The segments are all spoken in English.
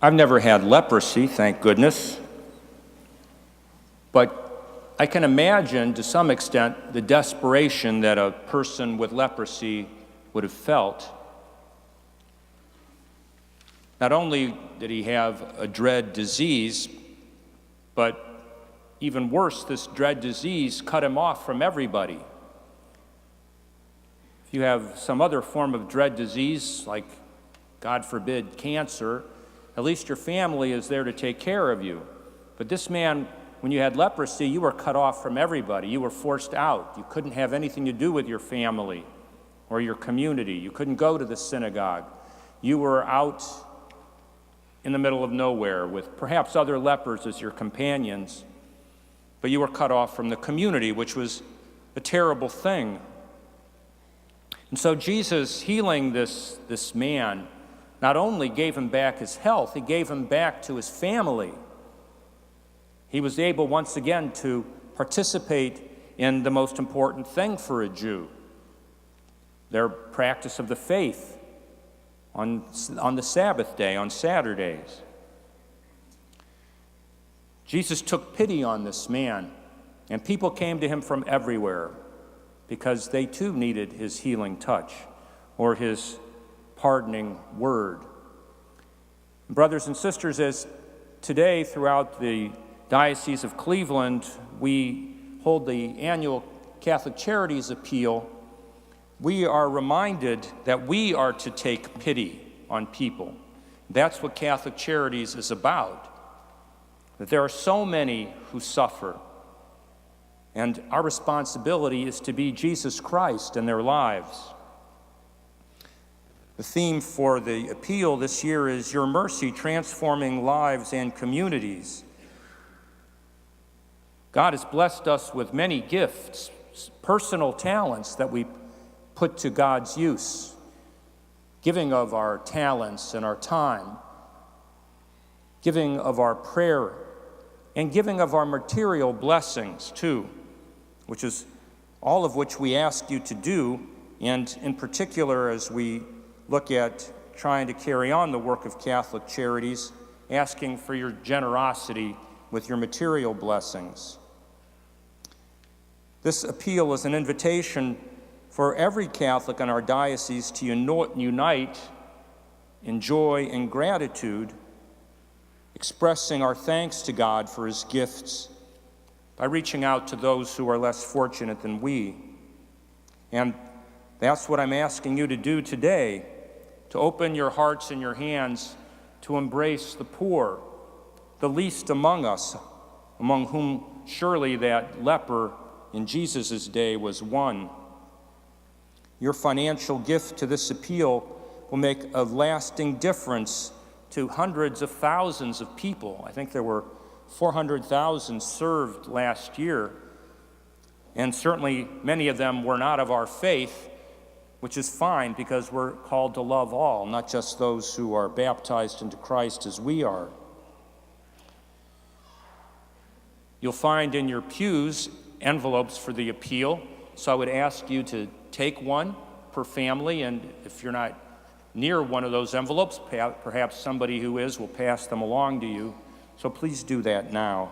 I've never had leprosy, thank goodness, but I can imagine to some extent the desperation that a person with leprosy would have felt. Not only did he have a dread disease, but even worse, this dread disease cut him off from everybody. If you have some other form of dread disease, like, God forbid, cancer, at least your family is there to take care of you. But this man, when you had leprosy, you were cut off from everybody. You were forced out. You couldn't have anything to do with your family or your community. You couldn't go to the synagogue. You were out in the middle of nowhere with perhaps other lepers as your companions, but you were cut off from the community, which was a terrible thing. And so Jesus, healing this man, not only gave him back his health, he gave him back to his family. He was able once again to participate in the most important thing for a Jew, their practice of the faith on the Sabbath day, on Saturdays. Jesus took pity on this man, and people came to him from everywhere because they too needed his healing touch or his pardoning word. Brothers and sisters, as today throughout the Diocese of Cleveland we hold the annual Catholic Charities Appeal, we are reminded that we are to take pity on people. That's what Catholic Charities is about, that there are so many who suffer, and our responsibility is to be Jesus Christ in their lives. The theme for the appeal this year is Your Mercy, Transforming Lives and Communities. God has blessed us with many gifts, personal talents that we put to God's use, giving of our talents and our time, giving of our prayer, and giving of our material blessings too, which is all of which we ask you to do, and in particular as we look at trying to carry on the work of Catholic Charities, asking for your generosity with your material blessings. This appeal is an invitation for every Catholic in our diocese to unite in joy and gratitude, expressing our thanks to God for his gifts by reaching out to those who are less fortunate than we. And that's what I'm asking you to do today, to open your hearts and your hands to embrace the poor, the least among us, among whom surely that leper in Jesus' day was one. Your financial gift to this appeal will make a lasting difference to hundreds of thousands of people. I think there were 400,000 served last year, and certainly many of them were not of our faith, which is fine because we're called to love all, not just those who are baptized into Christ as we are. You'll find in your pews envelopes for the appeal, so I would ask you to take one per family, and if you're not near one of those envelopes, perhaps somebody who is will pass them along to you, so please do that now.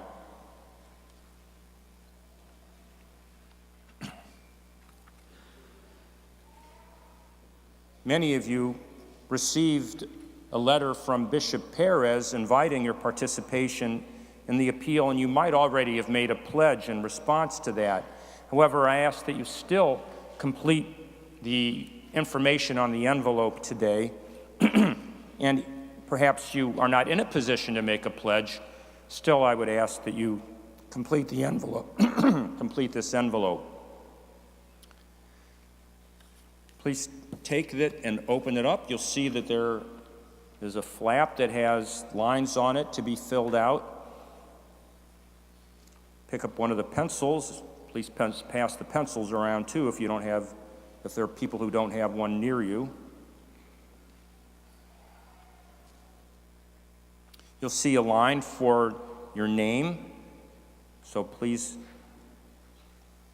Many of you received a letter from Bishop Perez inviting your participation in the appeal, and you might already have made a pledge in response to that. However, I ask that you still complete the information on the envelope today, and perhaps you are not in a position to make a pledge. Still, I would ask that you complete the envelope, complete this envelope. Please take it and open it up. You'll see that there is a flap that has lines on it to be filled out. Pick up one of the pencils. Please pass the pencils around too if there are people who don't have one near you. You'll see a line for your name, so please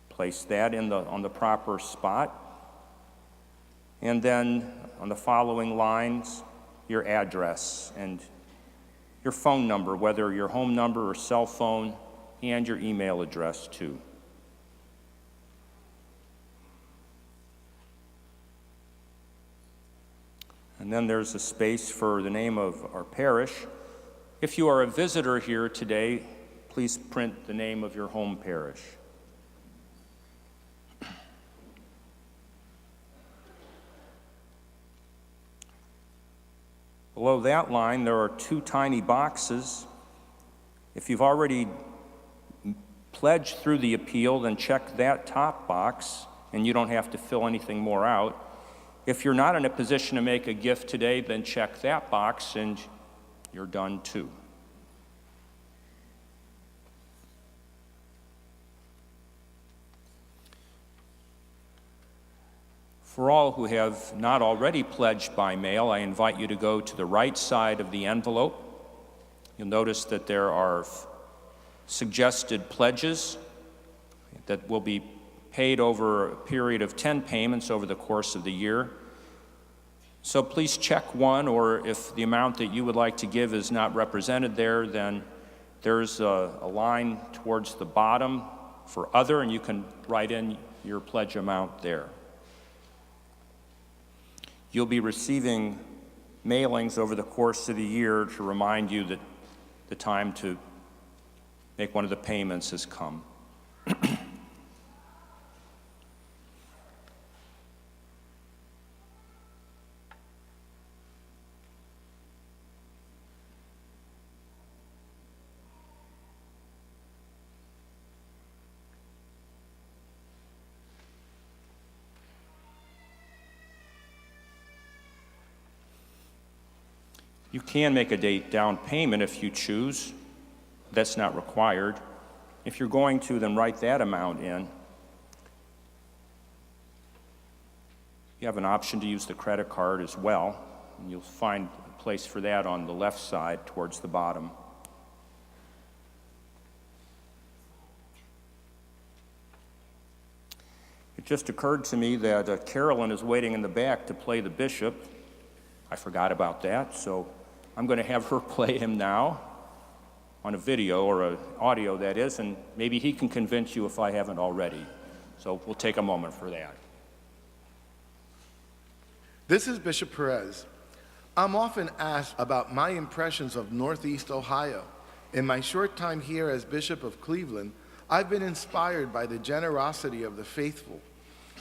place that on the proper spot. And then on the following lines, your address and your phone number, whether your home number or cell phone, and your email address too. And then there's a space for the name of our parish. If you are a visitor here today, please print the name of your home parish. Below that line, there are two tiny boxes. If you've already pledged through the appeal, then check that top box, and you don't have to fill anything more out. If you're not in a position to make a gift today, then check that box, and you're done too. For all who have not already pledged by mail, I invite you to go to the right side of the envelope. You'll notice that there are suggested pledges that will be paid over a period of 10 payments over the course of the year. So please check one, or if the amount that you would like to give is not represented there, then there's a line towards the bottom for other, and you can write in your pledge amount there. You'll be receiving mailings over the course of the year to remind you that the time to make one of the payments has come. You can make a down payment if you choose. That's not required. If you're going to, then write that amount in. You have an option to use the credit card as well, and you'll find a place for that on the left side towards the bottom. It just occurred to me that Carolyn is waiting in the back to play the bishop. I forgot about that, so I'm going to have her play him now on a video, or an audio that is, and maybe he can convince you if I haven't already. So we'll take a moment for that. This is Bishop Perez. I'm often asked about my impressions of Northeast Ohio. In my short time here as Bishop of Cleveland, I've been inspired by the generosity of the faithful,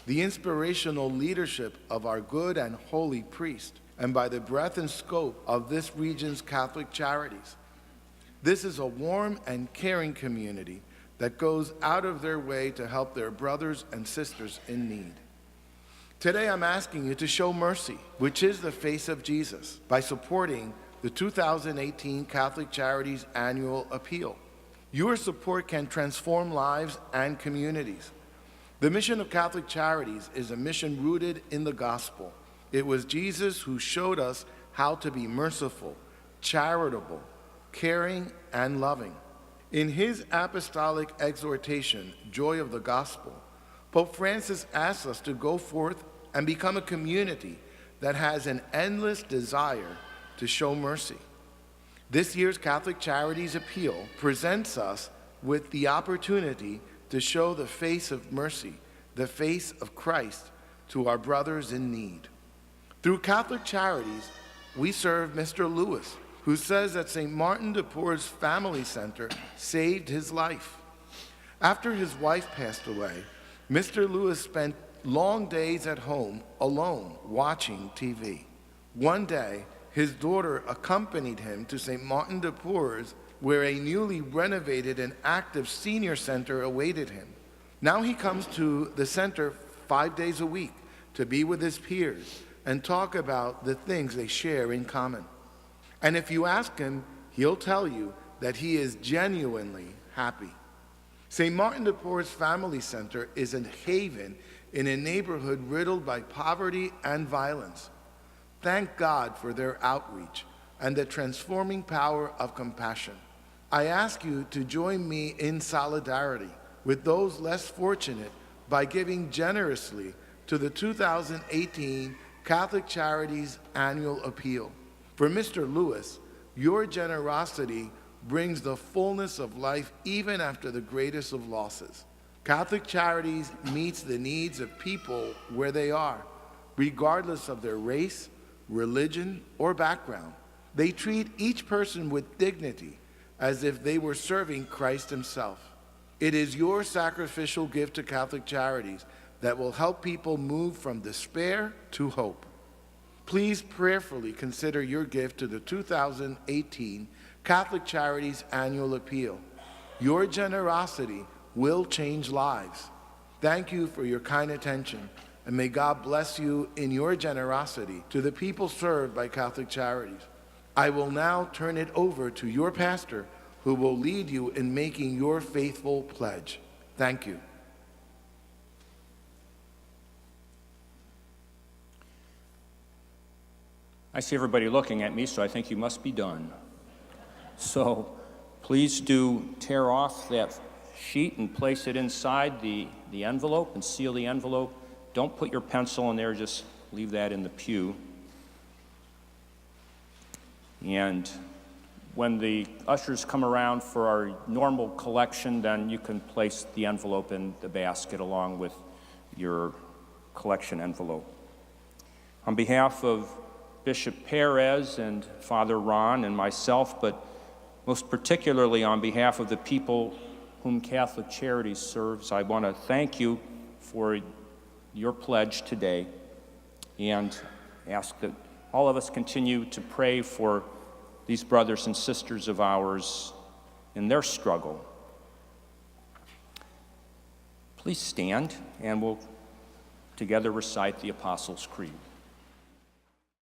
the inspirational leadership of our good and holy priest, and by the breadth and scope of this region's Catholic charities. This is a warm and caring community that goes out of their way to help their brothers and sisters in need. Today I'm asking you to show mercy, which is the face of Jesus, by supporting the 2018 Catholic Charities Annual Appeal. Your support can transform lives and communities. The mission of Catholic Charities is a mission rooted in the gospel. It was Jesus who showed us how to be merciful, charitable, caring, and loving. In his apostolic exhortation, Joy of the Gospel, Pope Francis asks us to go forth and become a community that has an endless desire to show mercy. This year's Catholic Charities Appeal presents us with the opportunity to show the face of mercy, the face of Christ, to our brothers in need. Through Catholic Charities, we serve Mr. Lewis, who says that St. Martin de Porres Family Center saved his life. After his wife passed away, Mr. Lewis spent long days at home alone watching TV. One day, his daughter accompanied him to St. Martin de Porres, where a newly renovated and active senior center awaited him. Now he comes to the center 5 days a week to be with his peers and talk about the things they share in common. And if you ask him, he'll tell you that he is genuinely happy. St. Martin de Porres Family Center is a haven in a neighborhood riddled by poverty and violence. Thank God for their outreach and the transforming power of compassion. I ask you to join me in solidarity with those less fortunate by giving generously to the 2018 Catholic Charities Annual Appeal. For Mr. Lewis, Your generosity brings the fullness of life even after the greatest of losses. Catholic Charities meets the needs of people where they are, regardless of their race, religion, or background. They treat each person with dignity, as if they were serving Christ himself. It is your sacrificial gift to Catholic Charities that will help people move from despair to hope. Please prayerfully consider your gift to the 2018 Catholic Charities Annual Appeal. Your generosity will change lives. Thank you for your kind attention, and may God bless you in your generosity to the people served by Catholic Charities. I will now turn it over to your pastor, who will lead you in making your faithful pledge. Thank you. I see everybody looking at me, so I think you must be done. So please do tear off that sheet and place it inside the envelope and seal the envelope. Don't put your pencil in there, just leave that in the pew. And when the ushers come around for our normal collection, then you can place the envelope in the basket along with your collection envelope. On behalf of Bishop Perez and Father Ron and myself, but most particularly on behalf of the people whom Catholic Charities serves, I want to thank you for your pledge today and ask that all of us continue to pray for these brothers and sisters of ours in their struggle. Please stand and we'll together recite the Apostles' Creed.